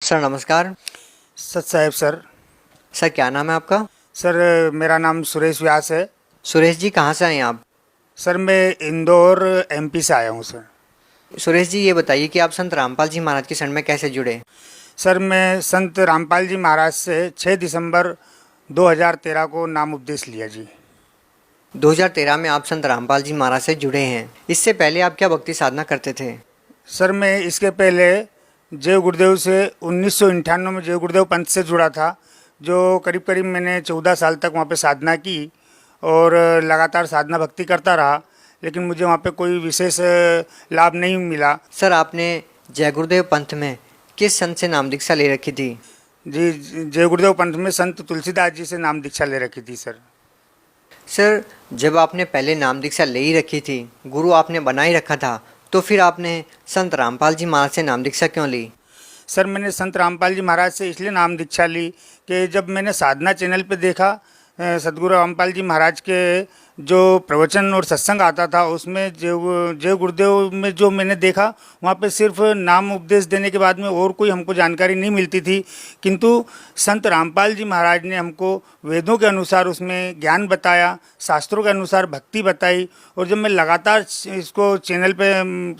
Sir नमस्कार। सच साहेब sir. Sir क्या नाम है आपका? सर मेरा नाम सुरेश व्यास है। सुरेश जी कहाँ से आए हैं आप? सर मैं इंदौर एमपी से आया हूँ सर। सुरेश जी ये बताइए कि आप संत रामपाल जी महाराज के शरण में कैसे जुड़े? सर मैं संत रामपाल जी महाराज से 6 दिसंबर 2013 को नाम उपदेश लिया जी। 2013 में आप संत रामपाल जी महाराज से जुड़े हैं। इससे पहले आप क्या भक्ति साधना करते थे? सर मैं इसके पहले जय गुरुदेव से 1998 में जय गुरुदेव पंथ से जुड़ा था, जो करीब करीब मैंने 14 साल तक वहाँ पे साधना की और लगातार साधना भक्ति करता रहा, लेकिन मुझे वहाँ पे कोई विशेष लाभ नहीं मिला। सर आपने जय गुरुदेव पंथ में किस संत से नाम दीक्षा ले रखी थी? जी, जय गुरुदेव पंथ में संत तुलसीदास जी से नाम दीक्षा ले रखी थी सर। सर जब आपने पहले नाम दीक्षा ले ही रखी थी, गुरु आपने बना ही रखा था, तो फिर आपने संत रामपाल जी महाराज से नाम दीक्षा क्यों ली? सर मैंने संत रामपाल जी महाराज से इसलिए नाम दीक्षा ली कि जब मैंने साधना चैनल पे देखा सदगुरु रामपाल जी महाराज के जो प्रवचन और सत्संग आता था, उसमें जय गुरुदेव में जो मैंने देखा, वहाँ पे सिर्फ नाम उपदेश देने के बाद में और कोई हमको जानकारी नहीं मिलती थी, किंतु संत रामपाल जी महाराज ने हमको वेदों के अनुसार उसमें ज्ञान बताया, शास्त्रों के अनुसार भक्ति बताई। और जब मैं लगातार इसको चैनल पे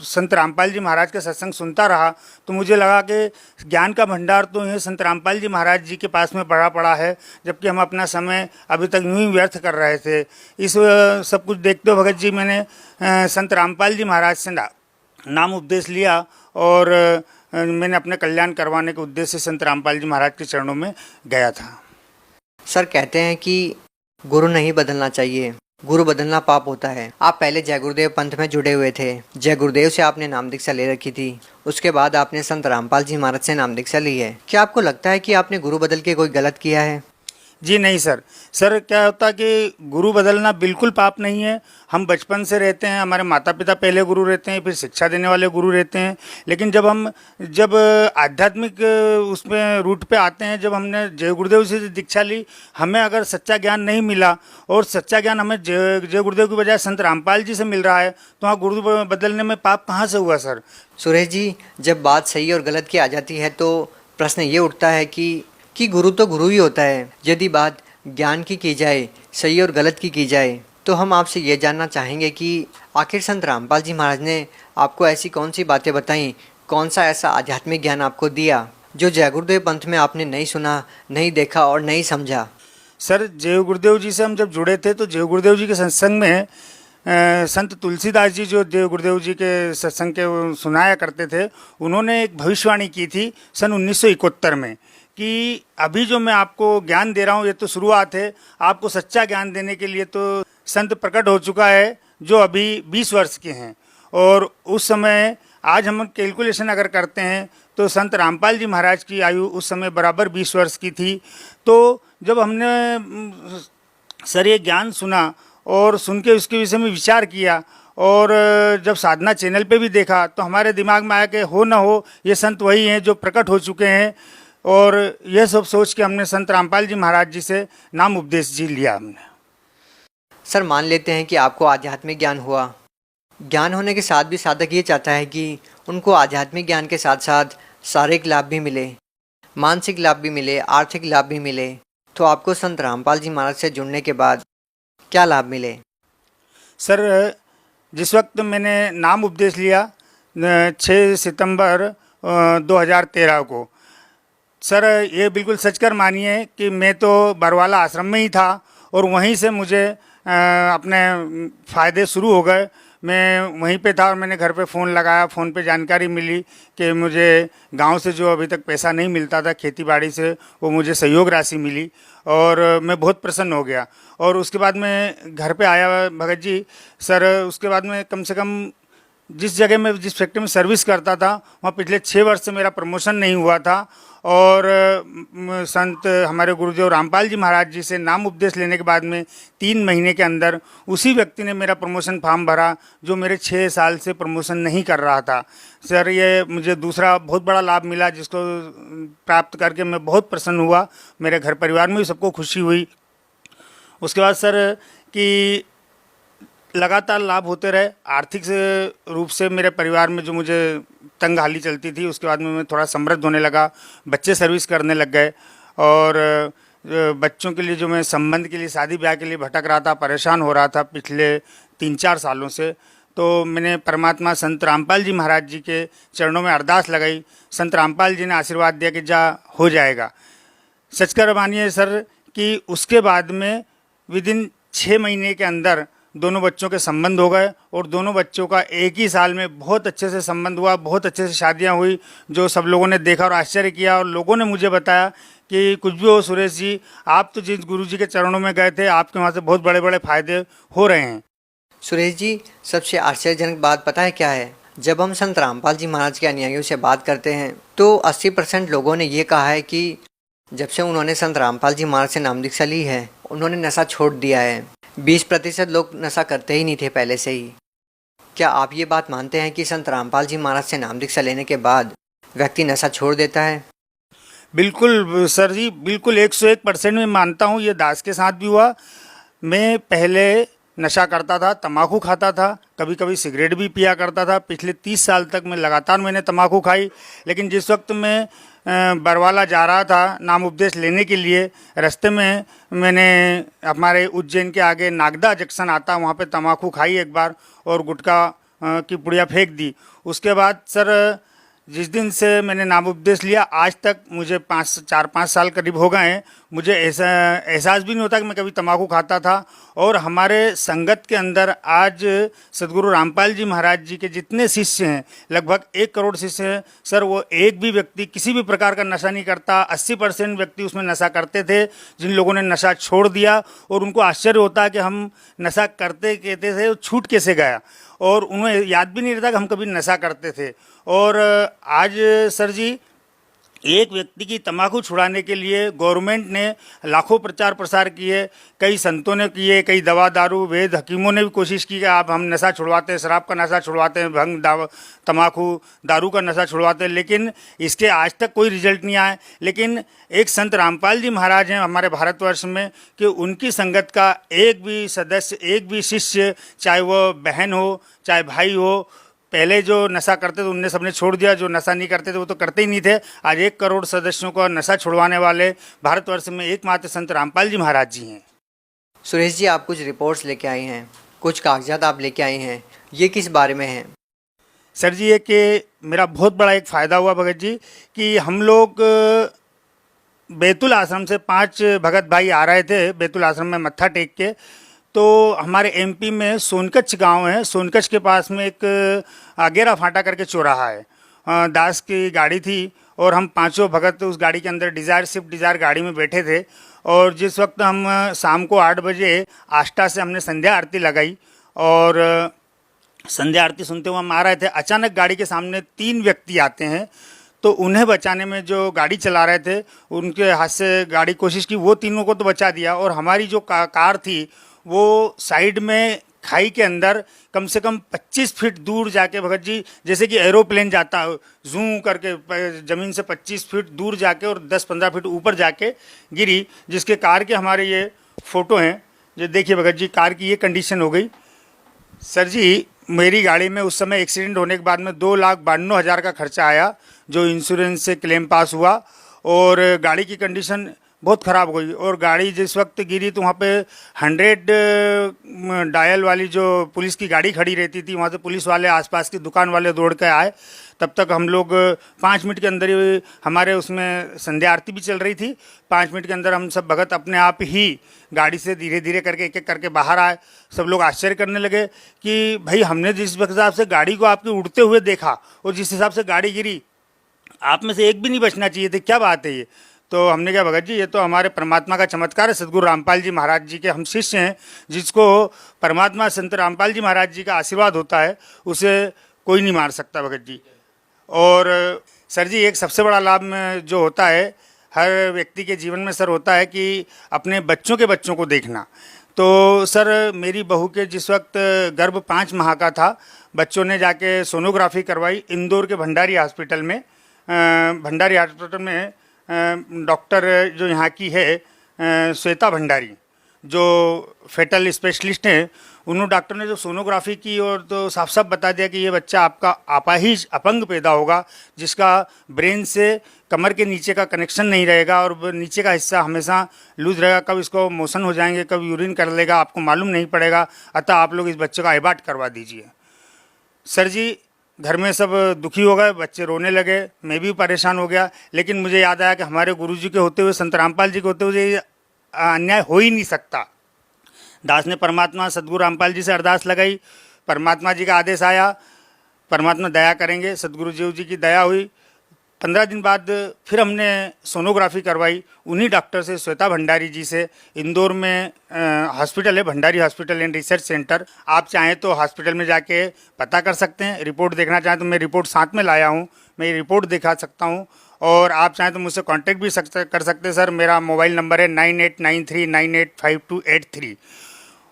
संत रामपाल जी महाराज का सत्संग सुनता रहा, तो मुझे लगा कि ज्ञान का भंडार तो ये संत रामपाल जी महाराज जी के पास में पड़ा पड़ा है, जबकि हम अपना समय अभी तक यूं ही व्यर्थ कर रहे थे। इस सब कुछ देखते हुए भगत जी मैंने संत रामपाल जी महाराज से नाम उपदेश लिया और मैंने अपने कल्याण करवाने के उद्देश्य से संत रामपाल जी महाराज के चरणों में गया था। सर कहते हैं कि गुरु नहीं बदलना चाहिए, गुरु बदलना पाप होता है। आप पहले जय गुरुदेव पंथ में जुड़े हुए थे, जय गुरुदेव से आपने नाम दीक्षा ले रखी थी, उसके बाद आपने संत रामपाल जी महाराज से नाम दीक्षा ली है। क्या आपको लगता है कि आपने गुरु बदल के कोई गलत किया है? जी नहीं सर। सर क्या होता कि गुरु बदलना बिल्कुल पाप नहीं है। हम बचपन से रहते हैं, हमारे माता पिता पहले गुरु रहते हैं, फिर शिक्षा देने वाले गुरु रहते हैं। लेकिन जब आध्यात्मिक उसमें रूट पे आते हैं, जब हमने जय गुरुदेव से दीक्षा ली, हमें अगर सच्चा ज्ञान नहीं मिला और सच्चा ज्ञान हमें जय गुरुदेव की बजाय संत रामपाल जी से मिल रहा है, तो वहाँ गुरु बदलने में पाप कहाँ से हुआ सर? सुरेश जी जब बात सही और गलत की आ जाती है तो प्रश्न ये उठता है कि गुरु तो गुरु ही होता है। यदि बात ज्ञान की जाए, सही और गलत की जाए, तो हम आपसे ये जानना चाहेंगे कि आखिर संत रामपाल जी महाराज ने आपको ऐसी कौन सी बातें बताई, कौन सा ऐसा आध्यात्मिक ज्ञान आपको दिया जो जय गुरुदेव पंथ में आपने नहीं सुना, नहीं देखा और नहीं समझा? सर जय गुरुदेव जी से हम जब जुड़े थे तो जय गुरुदेव जी के सत्संग में संत तुलसीदास जी जो जय गुरुदेव जी के सत्संग के सुनाया करते थे, उन्होंने एक भविष्यवाणी की थी सन 1971 में कि अभी जो मैं आपको ज्ञान दे रहा हूँ ये तो शुरुआत है, आपको सच्चा ज्ञान देने के लिए तो संत प्रकट हो चुका है जो अभी 20 वर्ष के हैं। और उस समय आज हम कैलकुलेशन अगर करते हैं तो संत रामपाल जी महाराज की आयु उस समय बराबर 20 वर्ष की थी। तो जब हमने सर ये ज्ञान सुना और सुन के उसके विषय में विचार किया और जब साधना चैनल पे भी देखा, तो हमारे दिमाग में आया कि हो ना हो ये संत वही हैं जो प्रकट हो चुके हैं। और यह सब सोच के हमने संत रामपाल जी महाराज जी से नाम उपदेश जी लिया हमने। सर मान लेते हैं कि आपको आध्यात्मिक ज्ञान हुआ, ज्ञान होने के साथ भी साधक ये चाहता है कि उनको आध्यात्मिक ज्ञान के साथ साथ शारीरिक लाभ भी मिले, मानसिक लाभ भी मिले, आर्थिक लाभ भी मिले। तो आपको संत रामपाल जी महाराज से जुड़ने के बाद क्या लाभ मिले? सर जिस वक्त मैंने नाम उपदेश लिया 6 सितंबर 2013 को, सर ये बिल्कुल सच कर मानिए कि मैं तो बरवाला आश्रम में ही था और वहीं से मुझे अपने फ़ायदे शुरू हो गए। मैं वहीं पे था और मैंने घर पे फ़ोन लगाया, फ़ोन पे जानकारी मिली कि मुझे गांव से जो अभी तक पैसा नहीं मिलता था खेती बाड़ी से, वो मुझे सहयोग राशि मिली और मैं बहुत प्रसन्न हो गया। और उसके बाद मैं घर पे आया भगत जी। सर उसके बाद में कम से कम जिस जगह में जिस फैक्ट्री में सर्विस करता था, वहाँ पिछले 6 वर्ष से मेरा प्रमोशन नहीं हुआ था। और संत हमारे गुरुदेव रामपाल जी महाराज जी से नाम उपदेश लेने के बाद में 3 महीने के अंदर उसी व्यक्ति ने मेरा प्रमोशन फॉर्म भरा जो मेरे 6 साल से प्रमोशन नहीं कर रहा था। सर ये मुझे दूसरा बहुत बड़ा लाभ मिला जिसको प्राप्त करके मैं बहुत प्रसन्न हुआ, मेरे घर परिवार में भी सबको खुशी हुई। उसके बाद सर कि लगातार लाभ होते रहे। आर्थिक रूप से मेरे परिवार में जो मुझे तंग हाली चलती थी, उसके बाद में मैं थोड़ा समृद्ध होने लगा, बच्चे सर्विस करने लग गए और बच्चों के लिए जो मैं संबंध के लिए, शादी ब्याह के लिए भटक रहा था, परेशान हो रहा था पिछले 3-4 सालों से, तो मैंने परमात्मा संत रामपाल जी महाराज जी के चरणों में अरदास लगाई। संत रामपाल जी ने आशीर्वाद दिया कि जा हो जाएगा। सच कर मानिए सर कि उसके बाद में विदिन 6 महीने के अंदर दोनों बच्चों के संबंध हो गए और दोनों बच्चों का एक ही साल में बहुत अच्छे से संबंध हुआ, बहुत अच्छे से शादियां हुई, जो सब लोगों ने देखा और आश्चर्य किया। और लोगों ने मुझे बताया कि कुछ भी हो सुरेश जी, आप तो जिस गुरु जी के चरणों में गए थे, आपके वहाँ से बहुत बड़े बड़े फायदे हो रहे हैं। सुरेश जी, सबसे आश्चर्यजनक बात पता है क्या है? जब हम संत रामपाल जी महाराज के अनुयायियों से बात करते हैं तो 80% लोगों ने ये कहा है कि जब से उन्होंने संत रामपाल जी महाराज से नाम दीक्षा ली है, उन्होंने नशा छोड़ दिया है। 20% लोग नशा करते ही नहीं थे पहले से ही। क्या आप ये बात मानते हैं कि संत रामपाल जी महाराज से नाम दीक्षा लेने के बाद व्यक्ति नशा छोड़ देता है? बिल्कुल सर जी, बिल्कुल 101% में मानता हूँ। ये दास के साथ भी हुआ। मैं पहले नशा करता था, तम्बाकू खाता था, कभी कभी सिगरेट भी पिया करता था। पिछले 30 साल तक मैं लगातार मैंने तम्बाकू खाई। लेकिन जिस वक्त मैं बरवाला जा रहा था नाम उपदेश लेने के लिए, रास्ते में मैंने हमारे उज्जैन के आगे नागदा जंक्शन आता, वहाँ पे तम्बाकू खाई एक बार और गुटखा की पुड़िया फेंक दी। उसके बाद सर जिस दिन से मैंने नाम उपदेश लिया, आज तक मुझे 4-5 साल करीब हो गए हैं, मुझे ऐसा एहसास भी नहीं होता कि मैं कभी तम्बाकू खाता था। और हमारे संगत के अंदर आज सदगुरु रामपाल जी महाराज जी के जितने शिष्य हैं, लगभग 1 करोड़ शिष्य हैं सर, वो एक भी व्यक्ति किसी भी प्रकार का नशा नहीं करता। 80% व्यक्ति उसमें नशा करते थे, जिन लोगों ने नशा छोड़ दिया और उनको आश्चर्य होता है कि हम नशा करते कहते थे, छूट कैसे गया, और उन्हें याद भी नहीं रहता कि हम कभी नशा करते थे। और आज सर जी, एक व्यक्ति की तंबाकू छुड़ाने के लिए गवर्नमेंट ने लाखों प्रचार प्रसार किए, कई संतों ने किए, कई दवा दारू वैद हकीमों ने भी कोशिश की कि आप हम नशा छुड़वाते हैं, शराब का नशा छुड़वाते हैं, भंग तंबाकू दारू का नशा छुड़वाते हैं, लेकिन इसके आज तक कोई रिजल्ट नहीं आया। लेकिन एक संत रामपाल जी महाराज हैं हमारे भारतवर्ष में कि उनकी संगत का एक भी सदस्य, एक भी शिष्य, चाहे वो बहन हो चाहे भाई हो, पहले जो नशा करते थे उनने सबने छोड़ दिया, जो नशा नहीं करते थे वो तो करते ही नहीं थे। आज 1 करोड़ सदस्यों का नशा छुड़वाने वाले भारतवर्ष में एकमात्र संत रामपाल जी महाराज जी हैं। सुरेश जी, आप कुछ रिपोर्ट्स लेके आए हैं, कुछ कागजात आप लेके आए हैं, ये किस बारे में है? सर जी, ये कि मेरा बहुत बड़ा एक फ़ायदा हुआ भगत जी कि हम लोग बैतुल आश्रम से 5 भगत भाई आ रहे थे, बैतुल आश्रम में मत्था टेक के। तो हमारे एमपी में सोनकच्छ गांव है, सोनकच्छ के पास में एक आगेरा फाटा करके चौराहा है। दास की गाड़ी थी और हम 5 भगत उस गाड़ी के अंदर स्विफ्ट डिज़ायर गाड़ी में बैठे थे। और जिस वक्त हम शाम को 8 बजे आष्टा से हमने संध्या आरती लगाई और संध्या आरती सुनते हुए हम आ रहे थे, अचानक गाड़ी के सामने 3 व्यक्ति आते हैं। तो उन्हें बचाने में जो गाड़ी चला रहे थे उनके हाथ से गाड़ी कोशिश की, वो तीनों को तो बचा दिया, और हमारी जो कार थी वो साइड में खाई के अंदर कम से कम 25 फीट दूर जाके भगत जी, जैसे कि एरोप्लेन जाता है जूं करके ज़मीन से 25 फीट दूर जाके और 10-15 फीट ऊपर जाके गिरी, जिसके कार के हमारे ये फ़ोटो हैं। जो देखिए भगत जी, कार की ये कंडीशन हो गई। सर जी, मेरी गाड़ी में उस समय एक्सीडेंट होने के बाद में 2,92,000 का खर्चा आया, जो इंश्योरेंस से क्लेम पास हुआ, और गाड़ी की कंडीशन बहुत ख़राब हो गई। और गाड़ी जिस वक्त गिरी तो वहाँ पे 100 डायल वाली जो पुलिस की गाड़ी खड़ी रहती थी, वहाँ से पुलिस वाले, आसपास की दुकान वाले दौड़ के आए। तब तक हम लोग 5 मिनट के अंदर ही, हमारे उसमें संध्या आरती भी चल रही थी, 5 मिनट के अंदर हम सब भगत अपने आप ही गाड़ी से धीरे धीरे करके एक एक करके बाहर आए। सब लोग आश्चर्य करने लगे कि भाई, हमने जिस हिसाब से गाड़ी को आपके उड़ते हुए देखा और जिस हिसाब से गाड़ी गिरी, आप में से एक भी नहीं बचना चाहिए थे, क्या बात है ये? तो हमने कहा भगत जी, ये तो हमारे परमात्मा का चमत्कार है, सदगुरु रामपाल जी महाराज जी के हम शिष्य हैं, जिसको परमात्मा संत रामपाल जी महाराज जी का आशीर्वाद होता है, उसे कोई नहीं मार सकता भगत जी। और सर जी, एक सबसे बड़ा लाभ में जो होता है हर व्यक्ति के जीवन में सर, होता है कि अपने बच्चों के बच्चों को देखना। तो सर, मेरी बहू के जिस वक्त गर्भ 5 माह का था, बच्चों ने जाके सोनोग्राफी करवाई इंदौर के भंडारी हॉस्पिटल में। भंडारी हॉस्पिटल में डॉक्टर जो यहाँ की है श्वेता भंडारी, जो फेटल स्पेशलिस्ट हैं, उन्होंने डॉक्टर ने जो सोनोग्राफी की और तो साफ साफ बता दिया कि ये बच्चा आपका अपाहिज अपंग पैदा होगा, जिसका ब्रेन से कमर के नीचे का कनेक्शन नहीं रहेगा और नीचे का हिस्सा हमेशा लूज रहेगा। कब इसको मोशन हो जाएंगे, कब यूरिन कर लेगा, आपको मालूम नहीं पड़ेगा। अतः आप लोग इस बच्चे का एबार्ट करवा दीजिए। सर जी, घर में सब दुखी हो गए, बच्चे रोने लगे, मैं भी परेशान हो गया। लेकिन मुझे याद आया कि हमारे गुरुजी के होते हुए, संत रामपाल जी के होते हुए ये अन्याय हो ही नहीं सकता। दास ने परमात्मा सदगुरु रामपाल जी से अरदास लगाई, परमात्मा जी का आदेश आया, परमात्मा दया करेंगे, सदगुरु जी की दया हुई। 15 दिन बाद फिर हमने सोनोग्राफी करवाई उन्हीं डॉक्टर से, श्वेता भंडारी जी से। इंदौर में हॉस्पिटल है, Bhandari hospital and research centre. आप चाहें तो हॉस्पिटल में जाके पता कर सकते हैं। रिपोर्ट देखना चाहें तो मैं रिपोर्ट साथ में लाया हूँ, मैं ये रिपोर्ट दिखा सकता हूँ। और आप चाहें तो मुझसे कांटेक्ट भी कर सकते हैं सर। मेरा मोबाइल नंबर है 9893985283।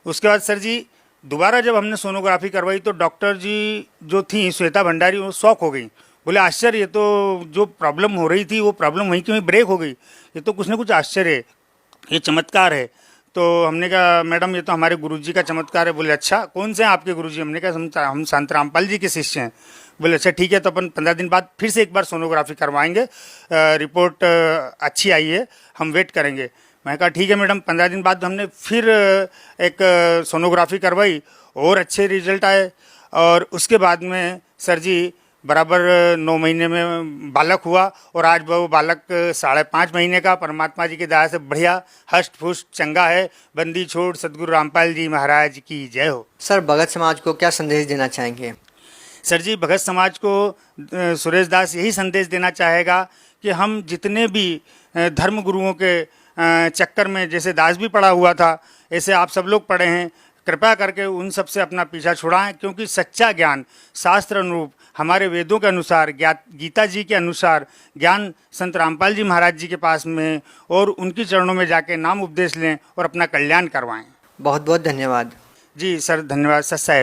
उसके बाद सर जी, दोबारा जब हमने सोनोग्राफी करवाई तो डॉक्टर जी जो थी श्वेता भंडारी, वो शॉक हो गई। बोले आश्चर्य, ये तो जो प्रॉब्लम हो रही थी वो प्रॉब्लम वहीं की वहीं ब्रेक हो गई, ये तो कुछ ना कुछ आश्चर्य है, ये चमत्कार है। तो हमने कहा मैडम ये तो हमारे गुरुजी का चमत्कार है। बोले अच्छा, कौन से हैं आपके गुरुजी? हमने कहा हम संत रामपाल जी के शिष्य हैं। बोले अच्छा ठीक है, तो अपन 15 दिन बाद फिर से एक बार सोनोग्राफी करवाएंगे, रिपोर्ट अच्छी आई है, हम वेट करेंगे। मैं कहा ठीक है मैडम। 15 दिन बाद हमने फिर एक सोनोग्राफी करवाई और अच्छे रिजल्ट आए। और उसके बाद में सर जी बराबर 9 महीने में बालक हुआ और आज वो बालक 5.5 महीने का परमात्मा जी की दया से बढ़िया हष्ट पुष्ट चंगा है। बंदी छोड़ सदगुरु रामपाल जी महाराज की जय हो। सर, भगत समाज को क्या संदेश देना चाहेंगे? सर जी, भगत समाज को सुरेश दास यही संदेश देना चाहेगा कि हम जितने भी धर्म गुरुओं के चक्कर में, जैसे दास भी पड़ा हुआ था, ऐसे आप सब लोग पढ़े हैं, कृपया करके उन सब से अपना पीछा छुड़ाएं। क्योंकि सच्चा ज्ञान शास्त्र अनुरूप, हमारे वेदों के अनुसार, गीता जी के अनुसार ज्ञान संत रामपाल जी महाराज जी के पास में, और उनकी चरणों में जाके नाम उपदेश लें और अपना कल्याण करवाएं। बहुत बहुत धन्यवाद। जी सर, धन्यवाद सर साहब।